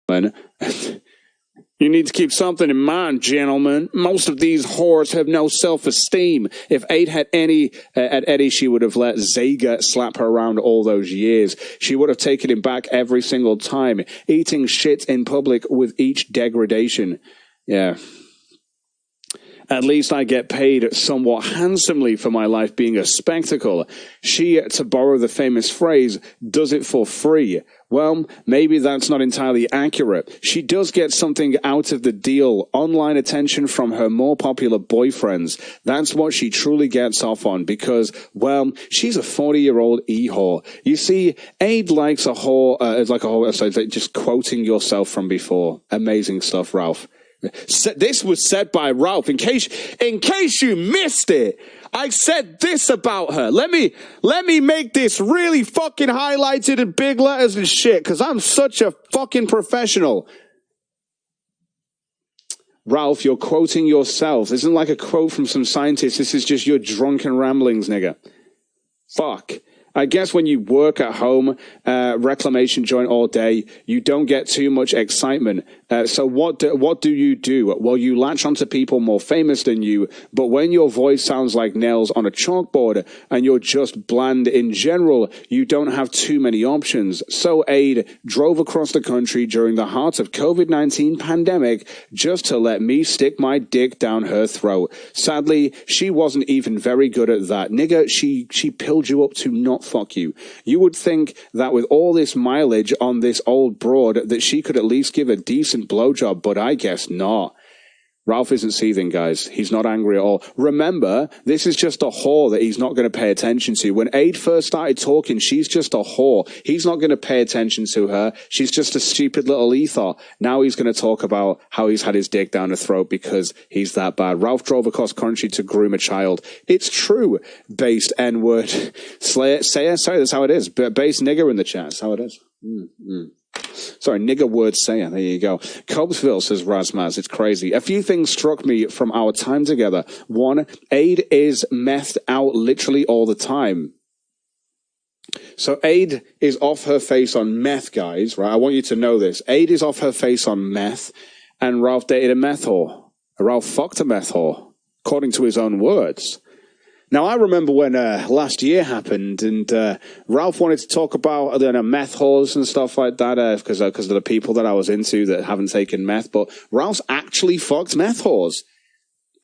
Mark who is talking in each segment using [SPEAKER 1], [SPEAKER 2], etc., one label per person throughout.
[SPEAKER 1] You need to keep something in mind, gentlemen. Most of these whores have no self-esteem. If Aid had any at Eddie, she would have let Zaga slap her around all those years. She would have taken him back every single time, eating shit in public with each degradation. Yeah. At least I get paid somewhat handsomely for my life being a spectacle. She, to borrow the famous phrase, does it for free. Well, maybe that's not entirely accurate. She does get something out of the deal, online attention from her more popular boyfriends. That's what she truly gets off on because, well, she's a 40-year-old e-whore. You see, Aid likes a whore, just quoting yourself from before. Amazing stuff, Ralph. This was said by Ralph. In case you missed it, I said this about her. Let me make this really fucking highlighted in big letters and shit, because I'm such a fucking professional. Ralph, you're quoting yourself. This isn't like a quote from some scientist. This is just your drunken ramblings, nigga. Fuck. I guess when you work at home, reclamation joint all day, you don't get too much excitement. So what do you do? Well, you latch onto people more famous than you, but when your voice sounds like nails on a chalkboard and you're just bland in general, you don't have too many options. So Aid drove across the country during the heart of COVID-19 pandemic just to let me stick my dick down her throat. Sadly, she wasn't even very good at that. Nigga, she pilled you up to not fuck you. You would think that with all this mileage on this old broad that she could at least give a decent blowjob, but I guess not. Ralph isn't seething, guys. He's not angry at all. Remember, this is just a whore that he's not going to pay attention to. When Aid first started talking, she's just a whore. He's not going to pay attention to her. She's just a stupid little ether. Now he's going to talk about how he's had his dick down her throat because he's that bad. Ralph drove across country to groom a child. It's true. Based N-word. Slayer, sorry, that's how it is. Based nigger in the chat. That's how it is. Sorry, nigger word sayer. There you go. Cobsville, says Razmaz. It's crazy. A few things struck me from our time together. One, Aid is methed out literally all the time. So Aid is off her face on meth, guys, right? I want you to know this. Aid is off her face on meth, and Ralph dated a meth whore. Ralph fucked a meth whore, according to his own words. Now, I remember when last year happened, and Ralph wanted to talk about meth whores and stuff like that, because of the people that I was into that haven't taken meth, but Ralph's actually fucked meth whores.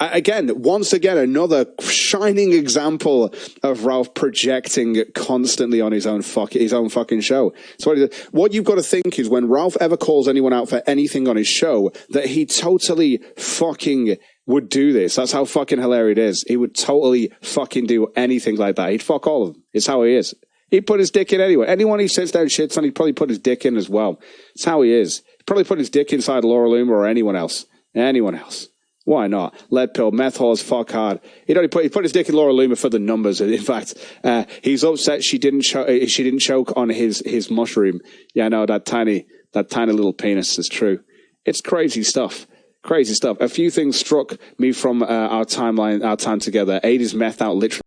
[SPEAKER 1] Once again, another shining example of Ralph projecting constantly on his own fucking show. So what you've got to think is when Ralph ever calls anyone out for anything on his show, that he totally fucking would do this. That's how fucking hilarious it is. He would totally fucking do anything like that. He'd fuck all of them. It's how he is. He'd put his dick in anyway. Anyone he sits down and shits on, he'd probably put his dick in as well. It's how he is. He'd probably put his dick inside Laura Loomer or anyone else. Anyone else. Why not? Lead pill, meth whores, fuck hard. He put his dick in Laura Loomer for the numbers. In fact, he's upset she didn't choke on his mushroom. Yeah, no, that tiny little penis is true. It's crazy stuff. Crazy stuff. A few things struck me from our time together. Aid is meth out literally.